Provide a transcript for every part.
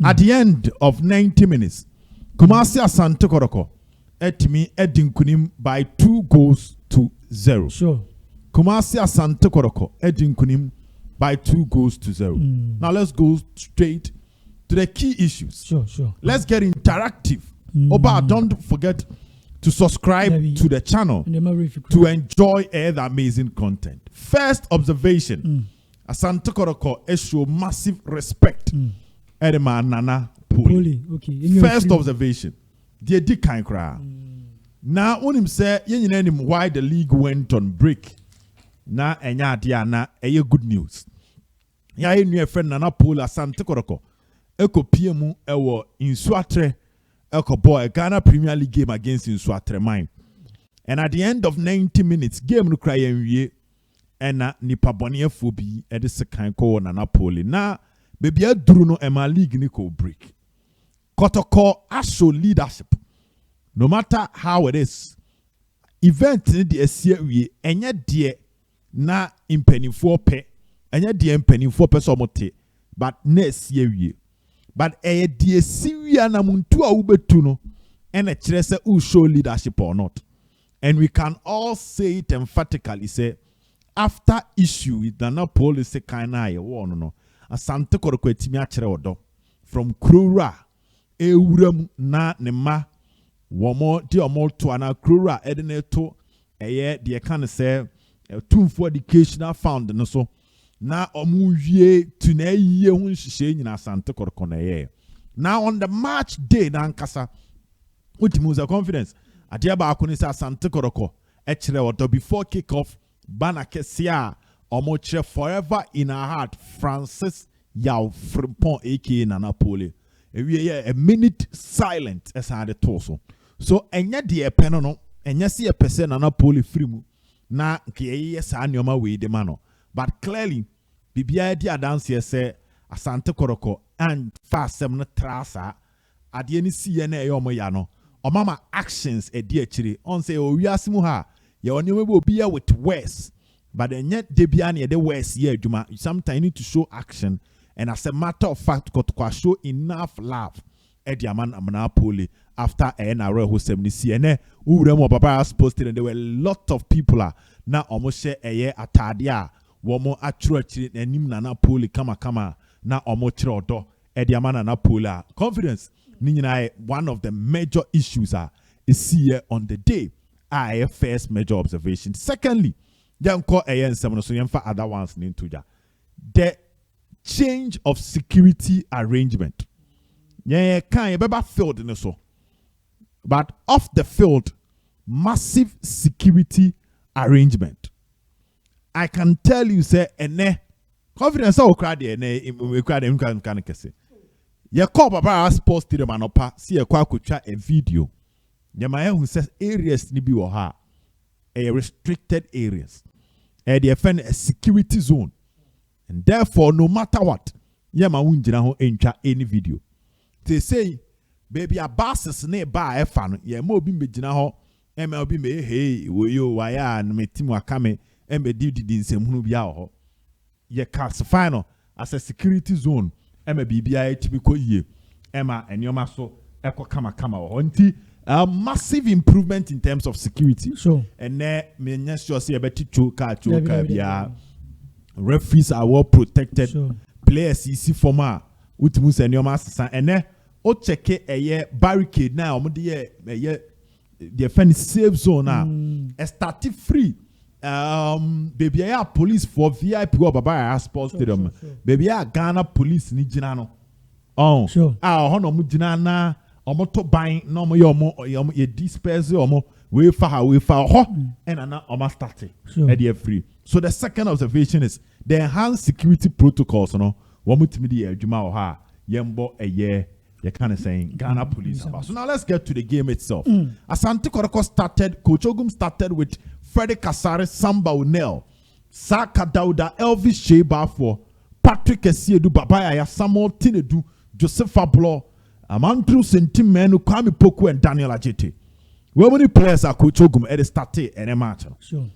At the end of 90 minutes, Kumasi Asante Kotoko etimi edinkunim by 2-0. Sure. Kumasi Asante Kotoko edinkunim by 2-0. Now let's go straight to the key issues. Sure. Let's get interactive. Oba, don't forget to subscribe to the channel to enjoy the amazing content. First observation, Asante Kotoko show massive respect. Edema Nana Pooley. Okay. First observation, they did kind cry. Now, when him say, you know why the league went on break. Now, enya diana, good news. Ya new friend Nana Pooley Asante Kotoko. Eko PMU ewo Insuatre Eko boy Ghana Premier League game against Insuatre mine. And at the end of 90 minutes, game no cry and nipa boniye fobi edi sekan ko Nana Pooley. Now, baby Druno Emma League Nico break. Kotoko show leadership. No matter how it is. Event in the SCA enye die na impeni for pe. Enye die impeni for pe somote. But next year. But die siria na muntu a ubetu no. And a chrese who show leadership or not. And we can all say it emphatically. Say after issue with Nana Pooley say kaina ye no. Asante Kotoko etimi akere odo from Krura ewuram na ne ma womo di omo to ana Krura edeneto eye de kan say tumfo educational fund no so na omu wie tu na yiye hu nhihye nyina Asante Kotoko na ye. Now on the match day na nkasa utimuza confidence ade ba akoni say Asante Kotoko ekere odo before kick off bana kesia omo chere forever in our heart Francis Yaw Frimpong aka Nana Pooley. A minute silent as I had a torso. So enya de epeno no enya si epese Nana Pooley free mu na ke sa nyoma we de mano. But clearly bibia di adanse ye say Asante Kotoko and fasem no trasa ade ni si na e omo ya no. Omama actions e di akire on say o wiase mu ha ye onye we obi ya with words. But then yet debia na the words ye adwuma. Sometimes you need to show action. And as a matter of fact, Kotoko show enough love at the Nana Pooley after NRL who 70 and who were Baba posted, and there were a lot of people now almost share a year at Tadia, Womo actually and Nim Nana Pooley kama now almost do at the Nana Pooley. Confidence, Nina, one of the major issues is here on the day. First major observation. Secondly, young call a seven so young for other ones into the change of security arrangement. Yeah, can you field in so. But off the field, massive security arrangement. I can tell you, say, confidence I crowd we crowd him can say. You call Baba sports to the manopa, see a kwakucha a video. Yamaya who says areas ni bi ha a restricted areas. And they defend a security zone. And therefore, no matter what, yama unjina ho encha any video. They say, baby, a bosses nearby a fan, ye mo bim bejina ho, MLB me hey, we yo waya and me timu akame, and be did in some hunubia ho. Ye cast final as a security zone, MBBI typical ye, Emma and your so echo kama or a massive improvement in terms of security. Sure. And there, me just see a better choka, referees are well protected. Sure. Players easy former. Utimus and your master and there, o check a barricade now. The defense safe zone now. A started free. Baby, I have police for VIP or Baba sports stadium. Baby, I Ghana police ni jinano. Oh, sure. Hono mujinana. Omoto buying no more your disperse or we far and an almost started at the free. So the second observation is the enhanced security protocols. No, one multimedia Juma or ha Yembo a year. You're kind of saying Ghana police. So now let's get to the game itself. Asante Kotoko started. Coach Ogum started with Freddie Kasare, Samba Unel, Saka Dauda, Elvis Sheba for Patrick Aseidu, Babaya, Samuel Tenadu, Joseph Fablo. Amantru Ntim menu Kwame Poku and Daniel Ajete. Where many players are Coach Ogum at the start and a match? Sure.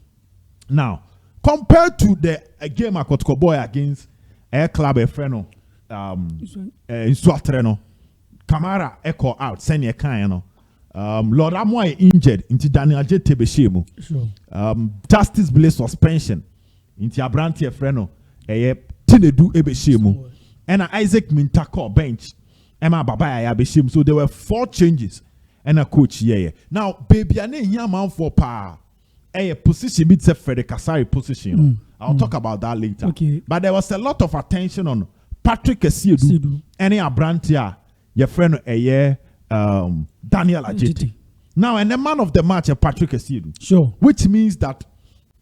Now, compared to the game at Kotoko Boy against Air Club Efreno, Nsuatre no Kamara echo out send your kind no Lord Amoy injured into Daniel Jete Beshemu. Justice Blaze suspension into Abranti Freno Tenadu Ebeshemu and Isaac Mintako bench Emma Babaya Beshemu. So there were 4 changes and a coach now baby ane man for pa a position bit Frederick Kasari position. I'll talk about that later. Okay. But there was a lot of attention on Patrick Aseidu and Abrantia your friend Daniel Ajeti. Now, and the man of the match, Patrick Aseidu. Sure. Which means that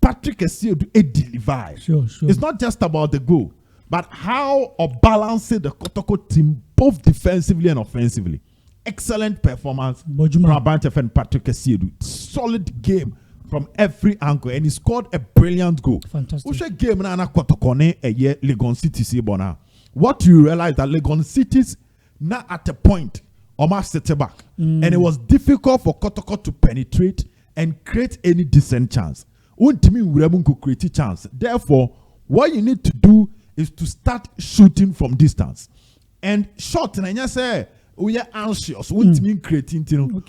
Patrick Aseidu delivered. Sure. It's not just about the goal, but how or balancing the Kotoko team both defensively and offensively. Excellent performance from Abrantia and Patrick Aseidu. Solid game from every angle, and he scored a brilliant goal. Fantastic. Which game na Kotoko a year Legon Cities bona. What you realize that Legon Cities now at a point almost set back, and it was difficult for Kotoko to penetrate and create any decent chance. Ntim we could create a chance. Therefore, what you need to do is to start shooting from distance. And shot and I say we are anxious. Ntim creating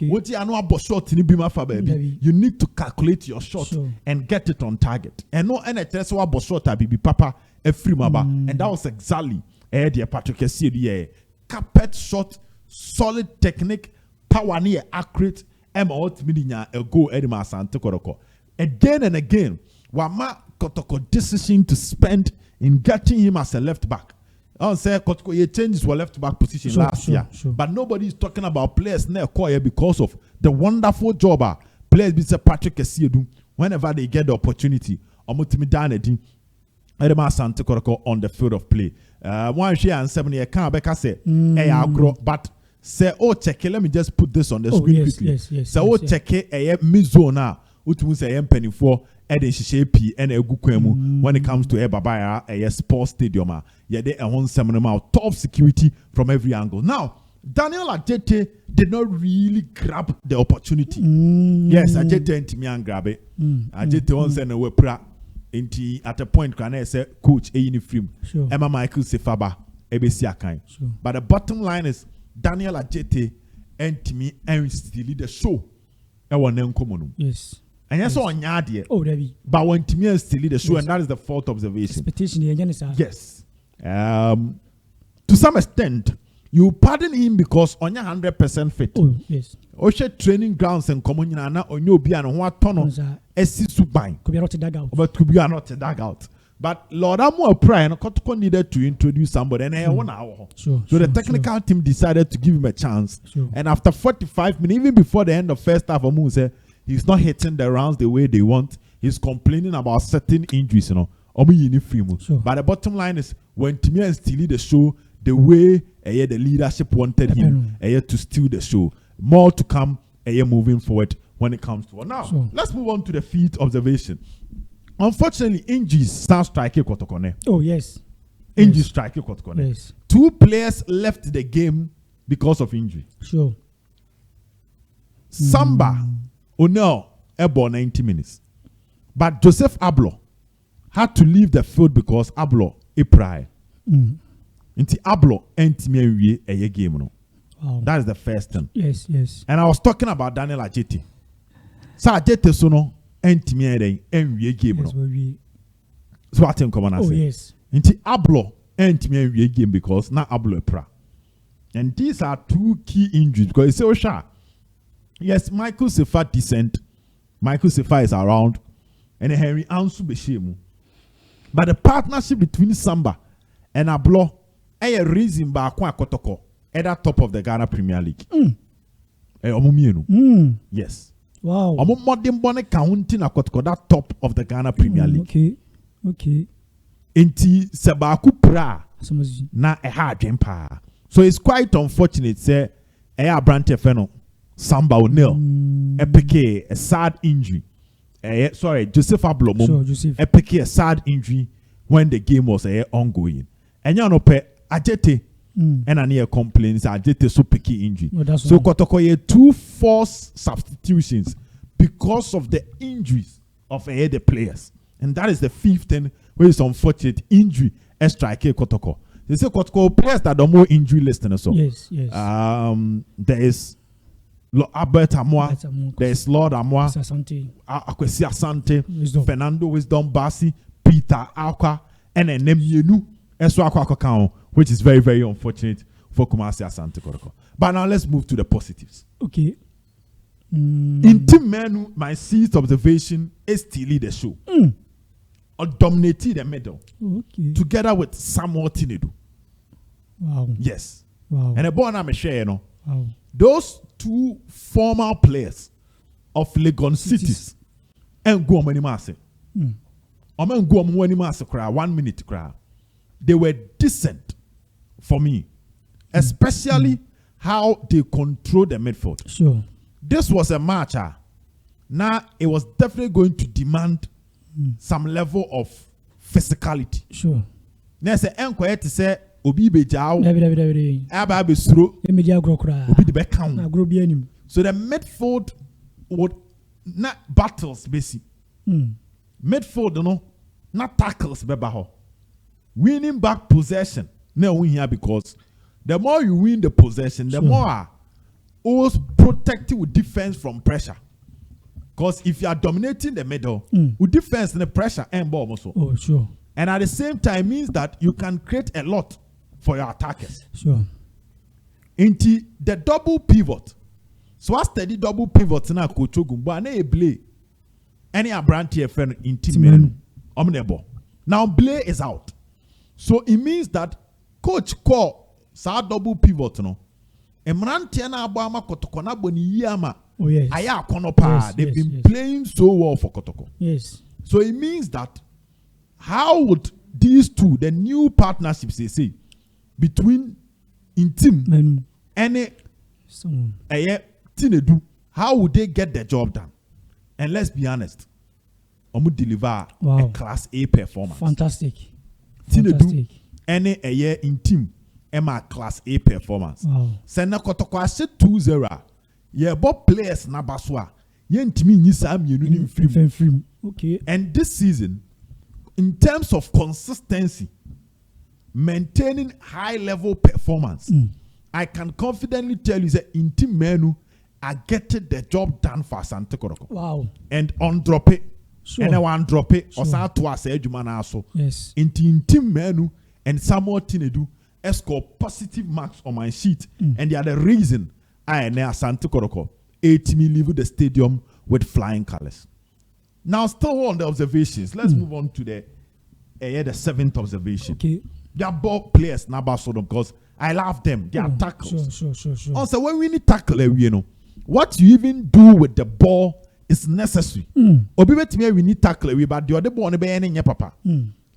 what you know about shot in Bima for baby. You need to calculate your shot and get it on target. And no any test what about shot baby papa a free maba, and that was exactly the Patrick Aseidu carpet shot, solid technique, power near accurate, and ultimately a goal Edema Asante Kotoko. Again and again, Wama Kotoko decision to spend in getting him as a left back. I say Kotoko he changed his left back position last year, but nobody is talking about players near Koye because of the wonderful job players be Patrick Aseidu whenever they get the opportunity. Omutimi Edema Asante Kotoko on the field of play. One share and 7 year can't be say but say check it. Let me just put this on the screen quickly. Say check it mizona which means a penny for P and a good when it comes to a Babaya a sports stadium. Yeah, they are on seminar top security from every angle. Now Daniel Ajete did not really grab the opportunity. Yes, Ajete and Ntim grab it. Ajete once and a pra. At a point, can I say, coach, a uniform, Emma Michael Sefaba, ABC Akai. But the bottom line is Daniel Ajete and Ntim and still the show. I want them common. Yes. And yes, on Yadia. Oh, Debbie. But when Ntim is still the show, and that is the fourth observation. Expectation, yes. To some extent, you pardon him because on your 100% fit. Oh, yes. Oshe training grounds and common on your be and what ton of could be not a dugout. But could be not a dugout. But Lord Amo Prime Kotoko needed to introduce somebody and 1 hour. So the technical team decided to give him a chance. And after 45 minutes, even before the end of first half, Amu said he's not hitting the rounds the way they want. He's complaining about certain injuries, But the bottom line is when Ntim still the show the way the leadership wanted him to steal the show. More to come moving forward when it comes to it. Now, let's move on to the field observation. Unfortunately, injuries start striking Kotoko. Oh, yes. Injuries striking Kotoko. Yes. 2 players left the game because of injury. Sure. Samba, O'Neill, airborne 90 minutes. But Joseph Ablo had to leave the field because Ablo April. Inti Ablo Ntim a game no. Wow. That is the first thing. Yes. And I was talking about Daniel Ajete. So Ajete so no Ntim a game no. So what in common I say? Oh yes. Inti Ablo Ntim a game because now Ablo pra. And these are 2 key injuries because you say Osha. Yes, Michael Sefa decent. Michael Sefa is around, and Henry Ansu Beshemu. But the partnership between Samba and Ablo a reason by Kotoko at the top of the Ghana Premier League. Yes. Wow. Modern Bonnet counting a Kotoko that top of the Ghana Premier League. Okay. Inti Sabaku pra na a hard jumper. So it's quite unfortunate, say, a Brante Feno, Samba O'Neill, a sad injury. Joseph Ablo, a sad injury when the game was ongoing. And you know, Ajete and a complaints Ajete so picky injury. So Kotoko 2 forced substitutions because of the injuries of the players. And that is the 5th thing where it's unfortunate injury strike Kotoko. They say Kotoko players that are more injury list and so. Yes. There is Albert Amoa, there is Lord Amoa, Asante. Akwesi Asante, Wisdom. Fernando Wisdom Basi, Peter Akwa, and then Nemienu, Eswa Akwa, which is very, very unfortunate for Kumasi Asante Kotoko. But now let's move to the positives. Okay. Ntim Menu, my seat observation is still lead the show. Or dominated the middle. Okay. Together with Samuel Tenadu. Wow. Yes. Wow. And the born I'm share, you know. Wow. Those two former players of Legon cities and go many mass. Omen go many mass cry 1 minute cry. They were decent for me. Especially how they control the midfield. Sure. This was a match. Now it was definitely going to demand some level of physicality. Sure. Now say enquire to say obi bejao. David. Aba be suro. Media grow cry. Obi the back count. Grow be anim. So the midfield would not battles basic. Midfield no not tackles beba ho. Winning back possession. Now win here because the more you win the possession, the more always protected with defense from pressure. Because if you are dominating the middle, with defense and the pressure and ball also. Oh, sure. And at the same time means that you can create a lot for your attackers. Sure. Into the double pivot. So I study double pivot na coach Ogumbo and a play. Any abranti friend in team omnebo. Now Blay is out. So it means that coach call sa double pivot no. Emranti na abama Kotoko na boni yama. Oh yes. Aya konopa. They've been playing so well for Kotoko. Yes. So it means that how would these two, the new partnerships they say, between Ntim and Tenadu, how would they get the job done? And let's be honest, Omu deliver a class A performance. Fantastic. Tenadu and Ntim Emma class A performance. Wow. Sena Kotoko ase 2-0. Yeah, but players na baswa. Ye ntimi nyisa mienu ni mfrim. Okay. And this season, in terms of consistency, maintaining high level performance, I can confidently tell you that Ntim Menu are getting the job done for Asante Kotoko. Wow. And on drop it. Sure. And one drop it. Sure. Or sa to say Jumana so. Yes. Ntim Menu and Samuel Tenadu score positive marks on my sheet. And they are the reason I and Asante Kotoko 8 me leave the stadium with flying colors. Now, still on the observations, let's move on to the 7th observation. Okay. They are ball players, because I love them. They are tackles. Sure. Also, when we need tackle, you know, what you even do with the ball is necessary. Obibet we need tackle, but the other ball be papa.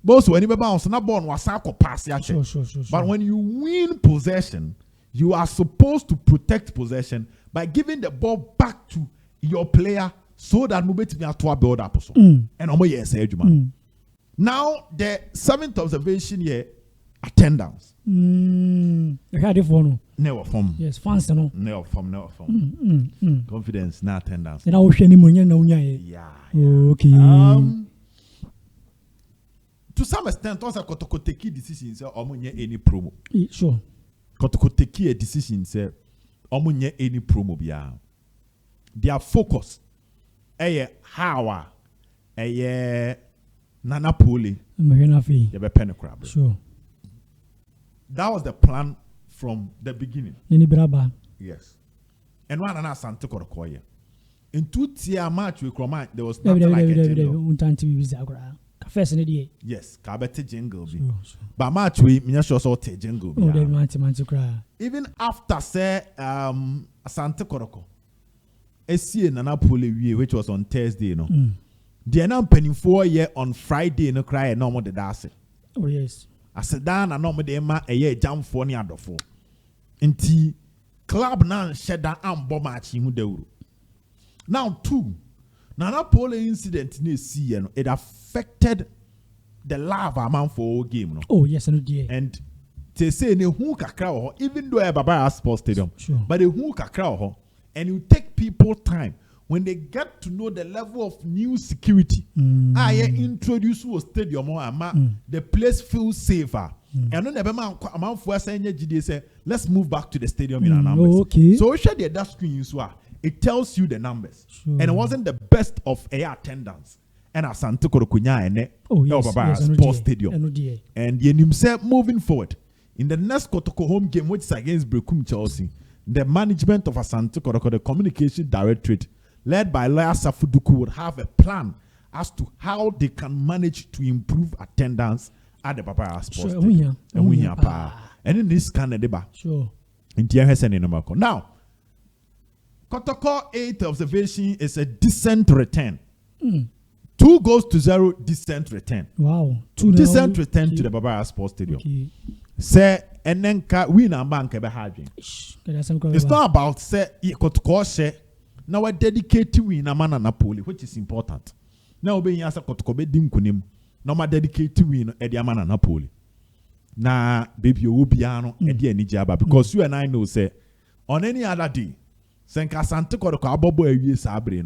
Both when you bounce, na ball was pass. Sure. But when you win possession, you are supposed to protect possession by giving the ball back to your player so that mobile me to build up. And now the 7th observation here, attendance. Never form. Yes, fans no. Never form. Confidence, no attendance. Then I will share Yeah. Okay. To some extent, also Kotoko take decisions or any promo. Sure. Kotoko take a decision say omunye any promo bia. Their focus how Nana Pooley the penny crab. Sure. That was the plan from the beginning. Yes. And one and Asante Kotoko. In 2-tier match with Cromite, there was nothing like a jingle. Yes, Kabete jingle. But match with Minyasho so te jingle. Even after say Asante Kotoko, SC Nana Pooley, which was on Thursday, no. They are now penning 4 year on Friday, no cry no more the dash. Oh yes. I said down and no more the ma a year jam for near the 4. Inti club now shed down and bomb match in the now 2. Nana Pooley incident in see it affected the love amount for game. No? Oh yes, and they say ne who kakra even though Baba Sports Stadium, sure. But the who kakra and you take people time when they get to know the level of new security. I introduce to a stadium the place feels safer. And then the amount for us say, let's move back to the stadium in our numbers. Okay. So we share the dash screen you saw. It tells you the numbers. Sure. And it wasn't the best of air attendance. And Asante Kotoko Sports Stadium. And Yenim said moving forward. In the next Kotoko home game, which is against Brekum Chelsea, the management of Asante Kotoko, the communication directorate, led by Lawyer Safuduku, would have a plan as to how they can manage to improve attendance at the Papaya Sports Stadium. And in this kind of debate, now, Kotoko 8th observation is a decent return. 2-0 decent return. Wow. Decent return to the Papaya Sports Stadium. Say, and then win a bank ever having. It's not about say Kotoko say now we're dedicated to win a man and Pooley, which is important. Now being as a Kotoko be dinkunim. Now my dedicated to win a man and Pooley. Na baby you will be ano any jaba because you and I know say on any other day, Senka Asante Kotoko abobo ewie sabre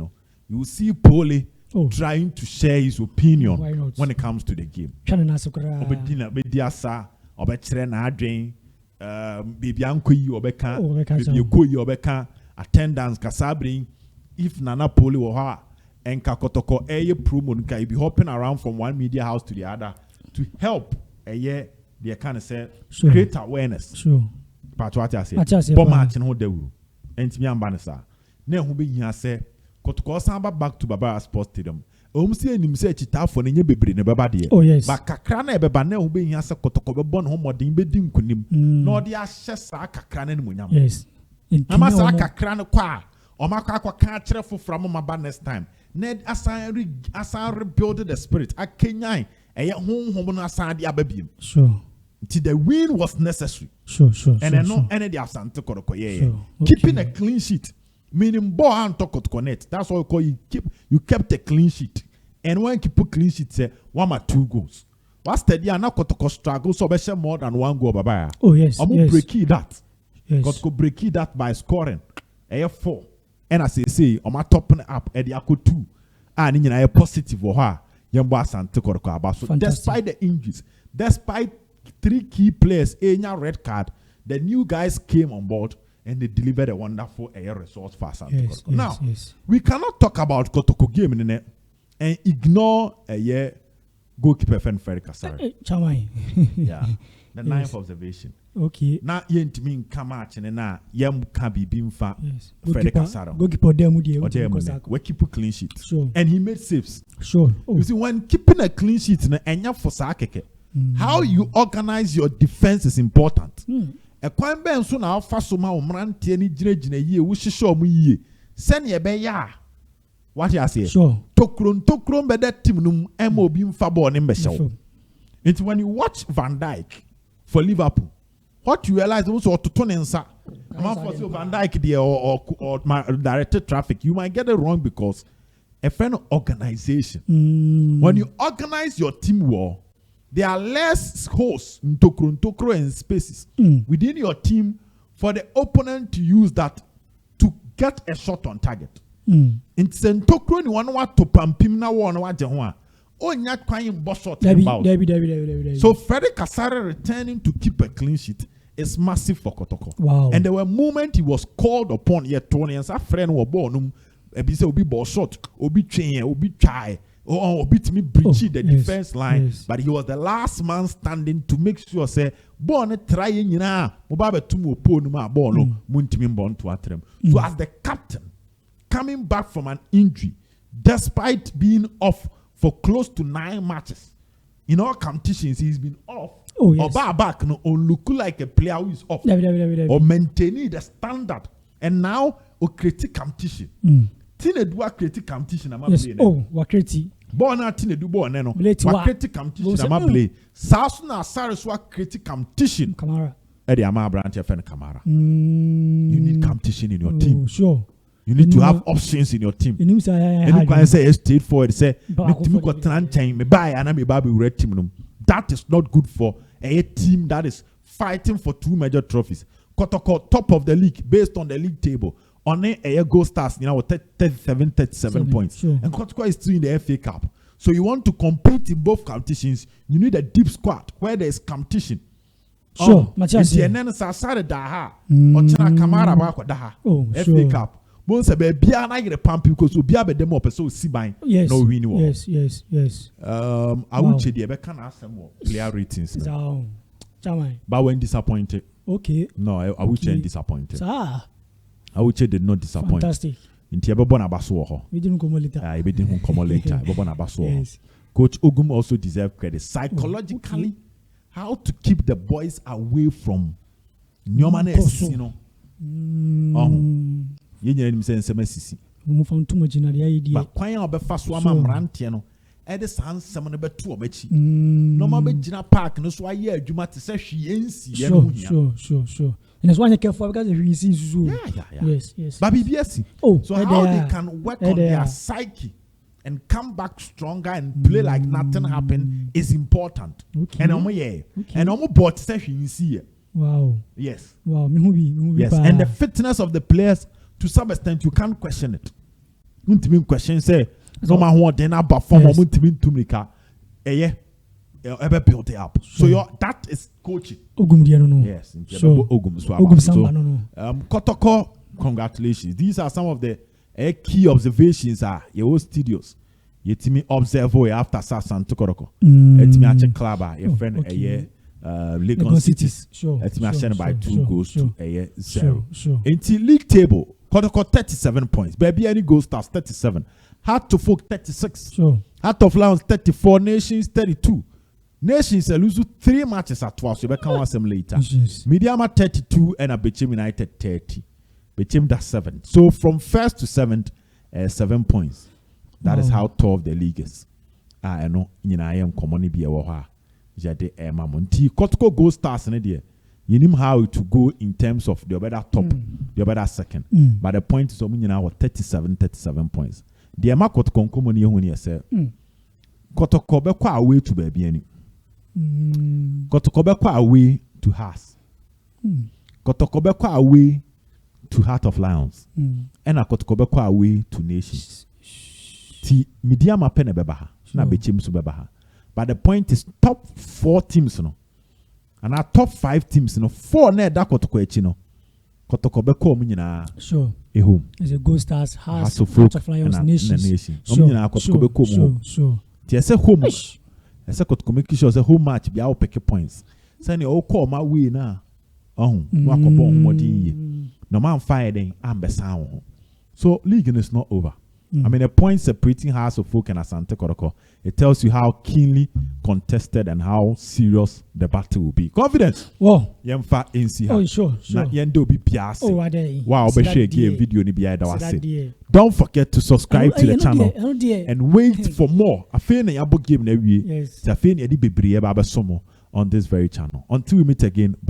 you see Pooley trying to share his opinion when it comes to the game. Obedina bediasa obechere na adwen baby anko yi obeka baby ko yi obeka attendance kasabre if Nana Pooley wo ha enka Kotoko eye promo nka be hopping around from one media house to the other to help they kind of say create awareness. Sure. But what I say, bomb match no dewu. Ntimi amba ne sa. Na hu be hia say Kotoko samba back to Baba Sports Stadium. See enim say chitafo ne nye bebre ne baba de. Oh yes. Ba kakra na ebeba na hu be hia say Kotoko be bon ho modin be di nkunim. Na ode ahye sa kakra na munyam. Yes. Ama sa kakra no kwa o makwa ka kire fofra mo maba next time. Ned asan rebuild the spirit. Akenyan eye honhom no asan de ababiem. Sure. Till the win was necessary. Sure. And then no any the Asante Kotoko keeping a clean sheet. Meaning ball and talk to connect. That's what we call you kept a clean sheet. And when you put clean sheet say 1 or 2 goals. What's the idea now Kotoko struggle so be more than 1 goal baba. Oh yes. I'm gonna break that. Yes. Kotoko break that by scoring. 4. And as I say, I'm topping up at the Ako 2. And you know positive for her. Yambo Asante Kotoko about so despite the injuries, despite 3 key players, a red card, the new guys came on board and they delivered a wonderful resource for Asante Kotoko. Now, we cannot talk about Kotoko game in it and ignore a goalkeeper Freddy Kasare. Yeah, the 9th observation. Okay. Now, Ntim come out and now Yam Kabi Bimfa Freddy Kasare. Goalkeeper Demu we keep a clean sheet. Sure. And he made saves. Sure. You see, when keeping a clean sheet and you for Sakeke. How you organize your defense is important. A kwan ben so na afa so ma omrante ni ginagina yie wo hihye omu yie se ne be ya what you say sure tokron be that team num em obi mfa ball ne mbehyew. It's when you watch Van Dijk for Liverpool what you realize also ototo ne nsa am for say Van Dijk there or directed traffic you might get it wrong because a friend of organization when you organize your team well there are less holes in tokro and spaces within your team for the opponent to use that to get a shot on target. It's in tokro ni one to pampim na one wa jeho onya kwan boss shot about. So Freddy Kasare returning to keep a clean sheet is massive for Kotoko. Wow. And there were moments he was called upon yet Tony and sa friend wo ball num ebi say obi ball shot obi twen obi try beat me breachy the defense line, but he was the last man standing to make sure say born try nyina mobabe tumu oponu ma ball no muntimi mbon to atrem. So as the captain coming back from an injury despite being off for close to 9 matches in all competitions he's been off or back no look like a player who is off or maintaining the standard and now o critique competition Tenadu critique competition am play wakreti born na Tenadu born no critique competition am play saso na asare so critique competition Kamara e dey am branch FN Kamara you need competition in your team sure you need to have options in your team you can say straightforward say me team go tran chain me buy and me buy red team no that is not good for a team that is fighting for 2 major trophies. Kotoko top of the league based on the league table on a goal stars, 37 points. Sure. And Kotoko is still in the FA Cup. So you want to compete in both competitions, you need a deep squad where there is competition. Sure, Matthias. And then Sasada Daha, or China Kamara Bakwadaha, FA Cup. Once a baby, I get a pump because we be a demo up so see by no winning. Yes. I would say the can ask them more player ratings. But when disappointed. Okay. No, I would say disappointed. I would say did not disappoint. Fantastic. In Tiababona Basso. We didn't come later. I didn't come later. Yes. Coach Ogum also deserves credit. Psychologically, how to keep the boys away from Nyomanes, you know. You know, Sisi. Found too much in the idea. But quite a fast one, Rantiano. Edison, someone about 2 of it. No more Gina Park, no, so I hear you might say she ain't see. Sure. And that's why you care for because we see Zoo. Yes. Baby, yes. So how they can work on their psyche and come back stronger and play like nothing happened is important. Okay. And I'm bought session see. Wow. Yes. Wow. Yes. And the fitness of the players, to some extent, you can't question it. Ntim question say no matter what then about form Ntim Tumika. Ever built it up. So that is coaching. Yes. Sure. Kotoko, congratulations. These are some of the key observations your studios. You me observe after Asante Kotoko. It's me actually club your friend Legon CITIES. It's me actually by 2 goals to 0. Until league table, Kotoko 37 points. Baby any goal stars 37. Heart to Folk 36. Heart of Lions 34. Nations 32. Nations lose 3 matches at 12. So we can watch them later. Mediama 32 and a Bechem United 30. Bechem that's 7. So from 1st to 7th, 7 points. That is how tough the league is. I know I am common be a waha. Jade Mamonti. Kotoko Gold Stars in idea. You know how to go in terms of the better top, the better second. But the point is, 37 points. The Emma Kotoko Komoni when you say Kotoko Bekwa away to baby any. Kotoko Bekwa away to Haas. Kotoko Bekwa away to Heart of Lions. And a Kotoko Bekwa away to Nations. Ti Midiama Pene Bebaha. Na Bechem Subebaha. But the point is top 4 teams no. And our top 5 teams, 4 ne da Kotoko echino. Kotoko beko munyina. Sure. Home. It's a Ghost Stars, Heart of Lions, Nations. Sure. Ti ese home. Ese Kotoko make sure say home match be out pick points. Say ni o call my way na. No akobo mmodin ye. No man fire den ambesa ho. So league is not over. I mean, the point separating House of Folk and Asante Kotoko, it tells you how keenly contested and how serious the battle will be. Confidence. Wow. Yemfa NC. Oh, sure. Na yendo be piasi. Oh, are they? Wow, be share game video ni biya da wase. Don't forget to subscribe to the channel and wait for more. Afi na yabo game na wie. Yes. Afi na yadi bebree ba somo on this very channel. Until we meet again. Bye.